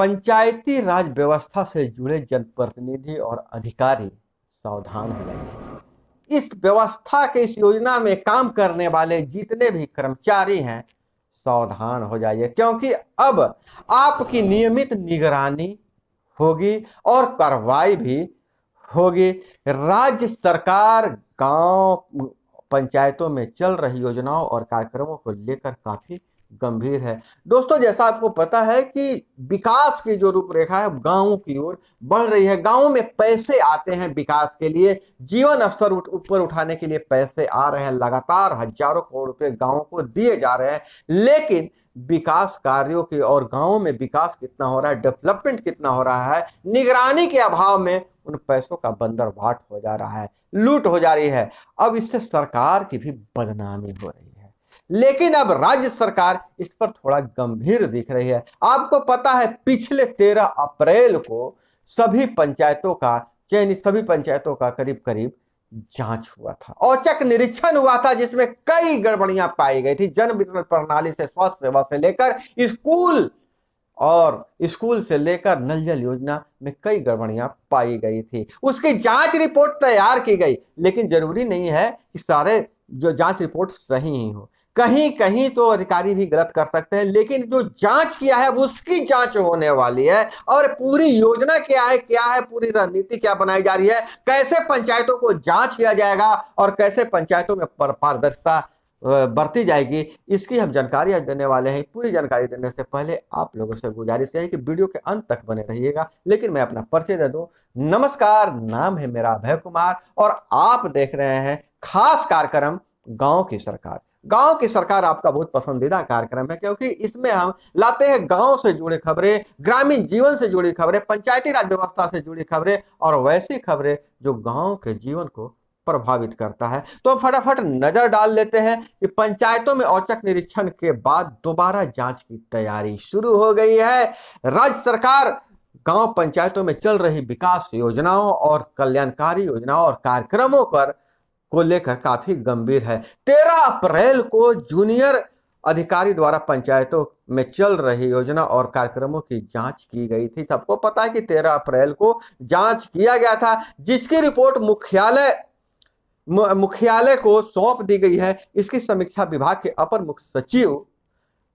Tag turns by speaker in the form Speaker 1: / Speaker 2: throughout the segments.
Speaker 1: पंचायती राज व्यवस्था से जुड़े जनप्रतिनिधि और अधिकारी सावधान हो जाइए। इस व्यवस्था के इस योजना में काम करने वाले जितने भी कर्मचारी हैं सावधान हो जाइए, क्योंकि अब आपकी नियमित निगरानी होगी और कार्रवाई भी होगी। राज्य सरकार गांव पंचायतों में चल रही योजनाओं और कार्यक्रमों को लेकर काफी गंभीर है। दोस्तों, जैसा आपको पता है कि विकास की जो रूपरेखा है गांवों की ओर बढ़ रही है। गांवों में पैसे आते हैं विकास के लिए, जीवन स्तर ऊपर उठाने के लिए पैसे आ रहे हैं, लगातार हजारों करोड़ रुपए गांवों को दिए जा रहे हैं। लेकिन विकास कार्यों की और गांवों में विकास कितना हो रहा है, डेवलपमेंट कितना हो रहा है, निगरानी के अभाव में उन पैसों का बंदरबाट हो जा रहा है, लूट हो जा रही है। अब इससे सरकार की भी बदनामी हो रही है। लेकिन अब राज्य सरकार इस पर थोड़ा गंभीर दिख रही है। आपको पता है पिछले 13 अप्रैल को सभी पंचायतों का करीब करीब जांच हुआ था, औचक निरीक्षण हुआ था, जिसमें कई गड़बड़ियां पाई गई थी। जन वितरण प्रणाली से स्वास्थ्य सेवा से लेकर स्कूल से लेकर नल जल योजना में कई गड़बड़ियां पाई गई थी। उसकी जांच रिपोर्ट तैयार की गई, लेकिन जरूरी नहीं है कि सारे जो जांच रिपोर्ट सही ही हो। कहीं कहीं तो अधिकारी भी गलत कर सकते हैं, लेकिन जो जांच किया है उसकी जांच होने वाली है। और पूरी योजना क्या है, पूरी रणनीति क्या बनाई जा रही है, कैसे पंचायतों को जांच किया जाएगा और कैसे पंचायतों में पारदर्शिता बरती जाएगी, इसकी हम जानकारी आज देने वाले हैं। पूरी जानकारी देने से पहले आप लोगों से गुजारिश है कि वीडियो के अंत तक बने रहिएगा। लेकिन मैं अपना परिचय दे दूं। नमस्कार, नाम है मेरा अभय कुमार और आप देख रहे हैं खास कार्यक्रम गांव की सरकार। गांव की सरकार आपका बहुत पसंदीदा कार्यक्रम है, क्योंकि इसमें हम लाते हैं गांव से जुड़ी खबरें, ग्रामीण जीवन से जुड़ी खबरें, पंचायती राज व्यवस्था से जुड़ी खबरें और वैसी खबरें जो गांव के जीवन को प्रभावित करता है। तो हम फटाफट नजर डाल लेते हैं कि पंचायतों में औचक निरीक्षण के बाद दोबारा जांच की तैयारी शुरू हो गई है। राज्य सरकार गांव पंचायतों में चल रही विकास योजनाओं और कल्याणकारी योजनाओं और कार्यक्रमों को लेकर काफी गंभीर है। 13 अप्रैल को जूनियर अधिकारी द्वारा पंचायतों में चल रही योजना और कार्यक्रमों की जांच की गई थी। सबको पता है कि 13 अप्रैल को जांच किया गया था, जिसकी रिपोर्ट मुख्यालय को सौंप दी गई है। इसकी समीक्षा विभाग के अपर मुख्य सचिव,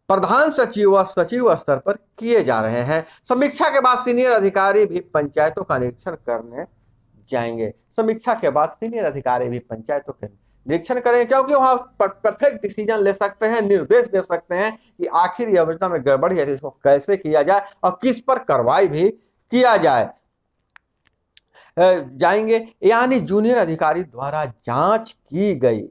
Speaker 1: प्रधान सचिव व सचिव स्तर पर किए जा रहे हैं। समीक्षा के बाद सीनियर अधिकारी भी पंचायतों का निरीक्षण करने जाएंगे। समीक्षा के बाद सीनियर अधिकारी भी पंचायतों के निरीक्षण करेंगे, क्योंकि वहां परफेक्ट डिसीजन ले सकते हैं, निर्देश दे सकते हैं कि आखिर योजना में गड़बड़ी है तो इसको कैसे किया जाए और किस पर कार्रवाई भी किया जाएंगे। यानी जूनियर अधिकारी द्वारा जांच की गई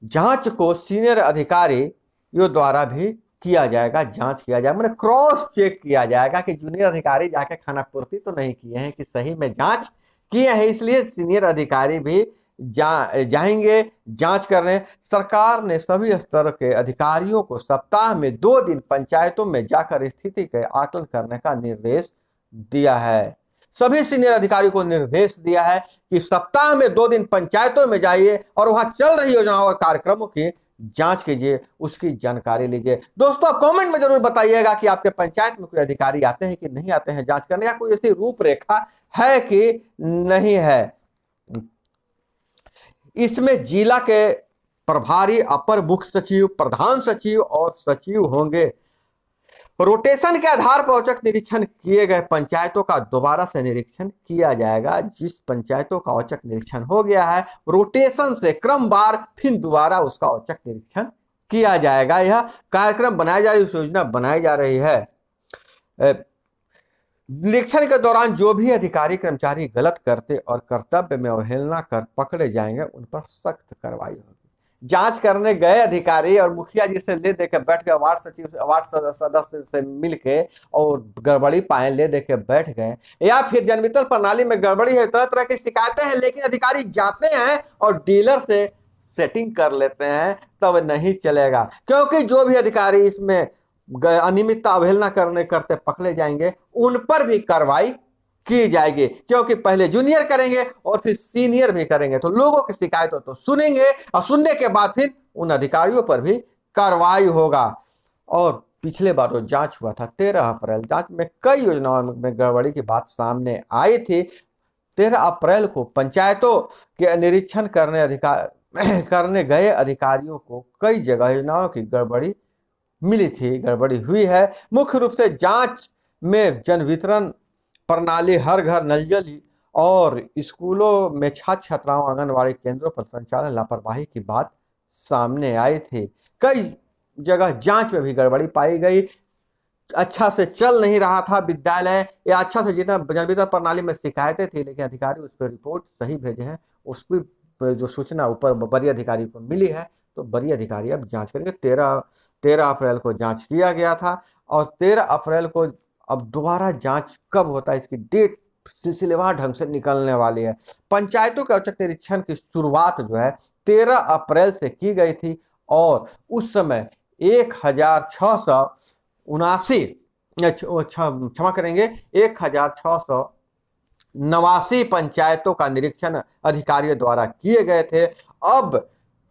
Speaker 1: जांच को सीनियर अधिकारियों द्वारा भी किया जाएगा, जांच किया जाएगा, मतलब क्रॉस चेक किया जाएगा कि जूनियर अधिकारी जाके खाना पूर्ति तो नहीं किए हैं, कि सही में जांच किए हैं। इसलिए सीनियर अधिकारी भी जाएंगे जांच करने। सरकार ने सभी स्तर के अधिकारियों को सप्ताह में 2 दिन पंचायतों में जाकर स्थिति के आकलन करने का निर्देश दिया है। सभी सीनियर अधिकारियों को निर्देश दिया है कि सप्ताह में 2 दिन पंचायतों में जाइए और वहां चल रही योजनाओं और कार्यक्रमों की जांच कीजिए, उसकी जानकारी लीजिए। दोस्तों, आप कमेंट में जरूर बताइएगा कि आपके पंचायत में कोई अधिकारी आते हैं कि नहीं आते हैं जांच करने, या कोई ऐसी रूपरेखा है कि नहीं है। इसमें जिला के प्रभारी, अपर मुख्य सचिव, प्रधान सचिव और सचिव होंगे। रोटेशन के आधार पर औचक निरीक्षण किए गए पंचायतों का दोबारा से निरीक्षण किया जाएगा। जिस पंचायतों का औचक निरीक्षण हो गया है, रोटेशन से क्रमवार फिर दोबारा उसका औचक निरीक्षण किया जाएगा। यह कार्यक्रम बनाया जा रही है, योजना बनाई जा रही है। निरीक्षण के दौरान जो भी अधिकारी कर्मचारी गलत करते और कर्तव्य में अवहेलना कर पकड़े जाएंगे, उन पर सख्त कार्रवाई होगी। जांच करने गए अधिकारी और मुखिया जी से ले देकर बैठ गए, वार्ड सदस्य से मिलके और गड़बड़ी पाए ले देके बैठ गए, या फिर जन वितरण प्रणाली में गड़बड़ी है, तरह तरह की शिकायतें हैं, लेकिन अधिकारी जाते हैं और डीलर से सेटिंग कर लेते हैं, तब नहीं चलेगा। क्योंकि जो भी अधिकारी इसमें अनियमितता अवहेलना करते पकड़े जाएंगे, उन पर भी कार्रवाई की जाएगी। क्योंकि पहले जूनियर करेंगे और फिर सीनियर भी करेंगे, तो लोगों की शिकायतों तो सुनेंगे और सुनने के बाद फिर उन अधिकारियों पर भी कार्रवाई होगा। और पिछले बार जो जांच हुआ था 13 अप्रैल, जांच में कई योजनाओं में गड़बड़ी की बात सामने आई थी। 13 अप्रैल को पंचायतों के निरीक्षण करने गए अधिकारियों को कई जगह योजनाओं की गड़बड़ी मिली थी, गड़बड़ी हुई है। मुख्य रूप से जांच में जन वितरण प्रणाली, हर घर नल जल और स्कूलों में छात्र छात्राओं आंगनबाड़ी केंद्रों पर संचालन लापरवाही की बात सामने आई थी। कई जगह जांच में भी गड़बड़ी पाई गई, अच्छा से चल नहीं रहा था विद्यालय, या अच्छा से जितना जन वितरण प्रणाली में शिकायतें थी, लेकिन अधिकारी उस पर रिपोर्ट सही भेजे हैं। उस पर जो सूचना ऊपर वरीय अधिकारी को मिली है, तो वरीय अधिकारी अब जांच करेंगे। 13 अप्रैल को जांच किया गया था और 13 अप्रैल को अब दोबारा जांच कब होता है, इसकी डेट सिलसिलेवार ढंग से निकलने वाली है। पंचायतों के औचक निरीक्षण की शुरुआत जो है 13 अप्रैल से की गई थी और उस समय 1679, क्षमा करेंगे, 1689 पंचायतों का निरीक्षण अधिकारियों द्वारा किए गए थे। अब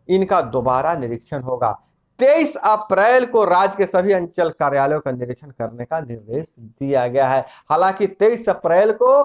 Speaker 1: इनका दोबारा निरीक्षण होगा। 23 अप्रैल को राज्य के सभी अंचल कार्यालयों का निरीक्षण करने का निर्देश दिया गया है। हालांकि 23 अप्रैल को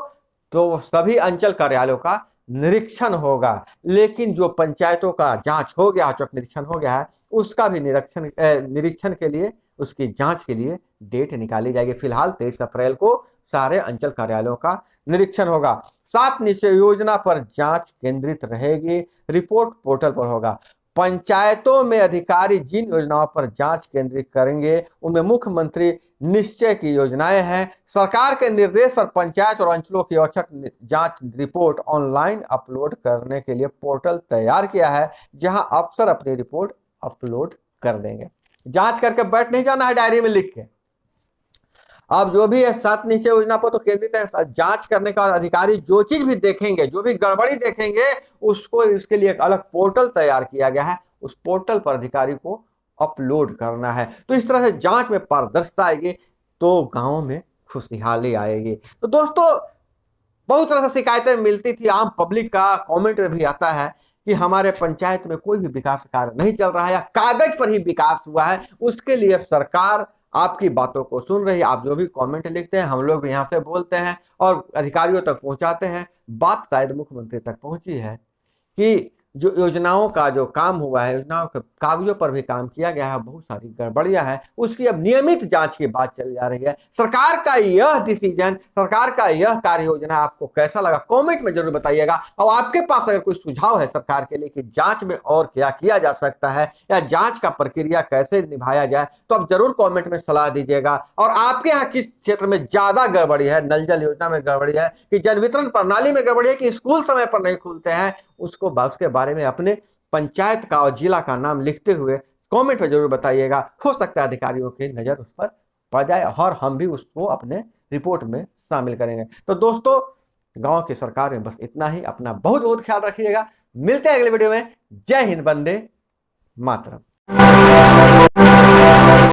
Speaker 1: तो सभी अंचल कार्यालयों का निरीक्षण होगा, लेकिन जो पंचायतों का जांच हो गया, औचक निरीक्षण हो गया है, उसका भी निरीक्षण के लिए, उसकी जांच के लिए डेट निकाली जाएगी। फिलहाल 23 अप्रैल को सारे अंचल कार्यालयों का निरीक्षण होगा। 7 निश्चय योजना पर जांच केंद्रित रहेगी, रिपोर्ट पोर्टल पर होगा। पंचायतों में अधिकारी जिन योजनाओं पर जांच केंद्रित करेंगे उनमें मुख्यमंत्री निश्चय की योजनाएं हैं। सरकार के निर्देश पर पंचायत और अंचलों की औचक जांच रिपोर्ट ऑनलाइन अपलोड करने के लिए पोर्टल तैयार किया है, जहां अफसर अपनी रिपोर्ट अपलोड कर देंगे। जांच करके बैठ नहीं जाना है डायरी में लिख के। अब जो भी है 7 निश्चय योजना पर तो केंद्रित है, जांच करने का अधिकारी जो चीज भी देखेंगे, जो भी गड़बड़ी देखेंगे, उसको इसके लिए एक अलग पोर्टल तैयार किया गया है, उस पोर्टल पर अधिकारी को अपलोड करना है। तो इस तरह से जांच में पारदर्शिता आएगी तो गांवों में खुशहाली आएगी। तो दोस्तों, बहुत तरह से शिकायतें मिलती थी, आम पब्लिक का कमेंट में भी आता है कि हमारे पंचायत में कोई भी विकास कार्य नहीं चल रहा है या कागज पर ही विकास हुआ है। उसके लिए सरकार आपकी बातों को सुन रही है। आप जो भी कमेंट लिखते हैं, हम लोग भी यहाँ से बोलते हैं और अधिकारियों तक पहुंचाते हैं। बात शायद मुख्यमंत्री तक पहुंची है कि जो योजनाओं का जो काम हुआ है, योजनाओं के कागजों पर भी काम किया गया है, बहुत सारी गड़बड़ियां हैं, उसकी अब नियमित जांच की बात चल जा रही है। सरकार का यह डिसीजन, सरकार का यह कार्य योजना आपको कैसा लगा, कमेंट में जरूर बताइएगा। और आपके पास अगर कोई सुझाव है सरकार के लिए कि जांच में और क्या किया जा सकता है या जांच का प्रक्रिया कैसे निभाया जाए, तो आप जरूर कॉमेंट में सलाह दीजिएगा। और आपके यहाँ किस क्षेत्र में ज्यादा गड़बड़ी है, नल जल योजना में गड़बड़ी है कि जन वितरण प्रणाली में गड़बड़ी है कि स्कूल समय पर नहीं खुलते हैं, उसके बारे में अपने पंचायत का और जिला का नाम लिखते हुए कमेंट में जरूर बताइएगा। हो सकता है अधिकारियों की नजर उस पर पड़ जाए और हम भी उसको अपने रिपोर्ट में शामिल करेंगे। तो दोस्तों, गांव की सरकार में बस इतना ही। अपना बहुत बहुत ख्याल रखिएगा। मिलते हैं अगले वीडियो में। जय हिंद, वंदे मातरम।